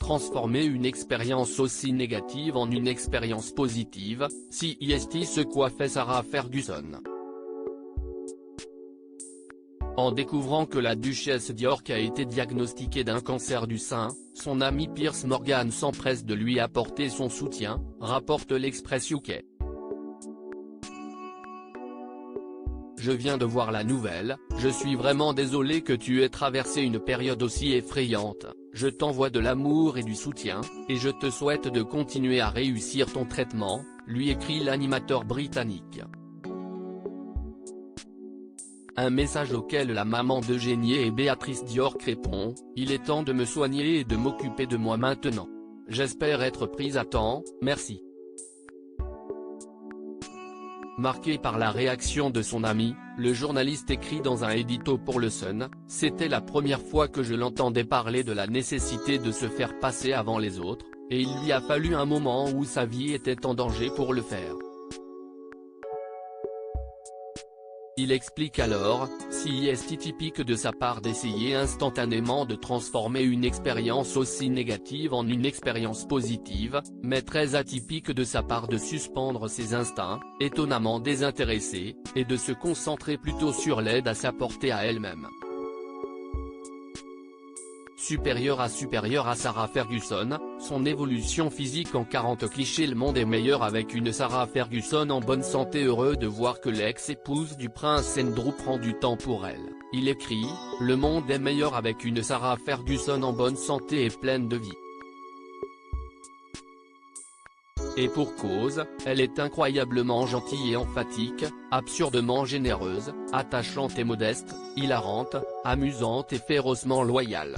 transformer une expérience aussi négative en une expérience positive, c'est ce qu'a fait Sarah Ferguson. En découvrant que la duchesse d'York a été diagnostiquée d'un cancer du sein, son ami Piers Morgan s'empresse de lui apporter son soutien, rapporte l'Express UK. Je viens de voir la nouvelle, je suis vraiment désolé que tu aies traversé une période aussi effrayante, je t'envoie de l'amour et du soutien, et je te souhaite de continuer à réussir ton traitement, lui écrit l'animateur britannique. Un message auquel la maman d'Eugénie et Béatrice d'York répond « Il est temps de me soigner et de m'occuper de moi maintenant. J'espère être prise à temps, merci ». Marqué par la réaction de son ami, le journaliste écrit dans un édito pour le Sun, « C'était la première fois que je l'entendais parler de la nécessité de se faire passer avant les autres, et il lui a fallu un moment où sa vie était en danger pour le faire. » Il explique alors, c'est typique de sa part d'essayer instantanément de transformer une expérience aussi négative en une expérience positive, mais très atypique de sa part de suspendre ses instincts, étonnamment désintéressés, et de se concentrer plutôt sur l'aide à s'apporter à elle-même. Supérieure à Sarah Ferguson, son évolution physique en 40 clichés. Le monde est meilleur avec une Sarah Ferguson en bonne santé. Heureux de voir que l'ex-épouse du prince Andrew prend du temps pour elle, il écrit « Le monde est meilleur avec une Sarah Ferguson en bonne santé et pleine de vie. Et pour cause, elle est incroyablement gentille et emphatique, absurdement généreuse, attachante et modeste, hilarante, amusante et férocement loyale. »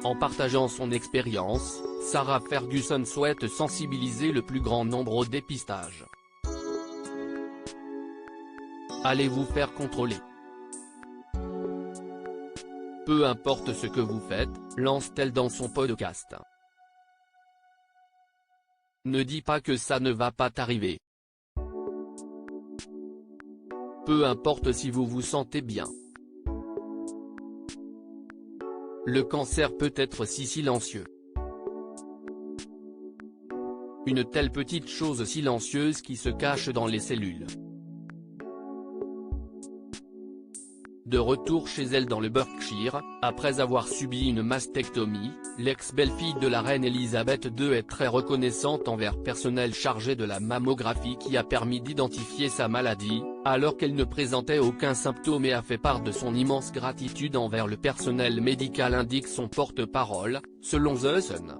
En partageant son expérience, Sarah Ferguson souhaite sensibiliser le plus grand nombre au dépistage. Allez vous faire contrôler. Peu importe ce que vous faites, lance-t-elle dans son podcast. Ne dis pas que ça ne va pas t'arriver. Peu importe si vous vous sentez bien. Le cancer peut être si silencieux. Une telle petite chose silencieuse qui se cache dans les cellules. De retour chez elle dans le Berkshire, après avoir subi une mastectomie, l'ex-belle-fille de la reine Elisabeth II est très reconnaissante envers personnel chargé de la mammographie qui a permis d'identifier sa maladie, alors qu'elle ne présentait aucun symptôme, et a fait part de son immense gratitude envers le personnel médical, indique son porte-parole, selon The Sun.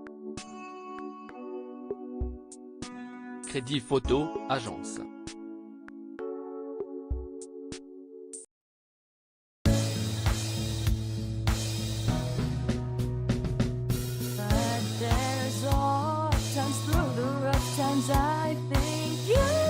Crédit photo, agence. Times through the rough times I think you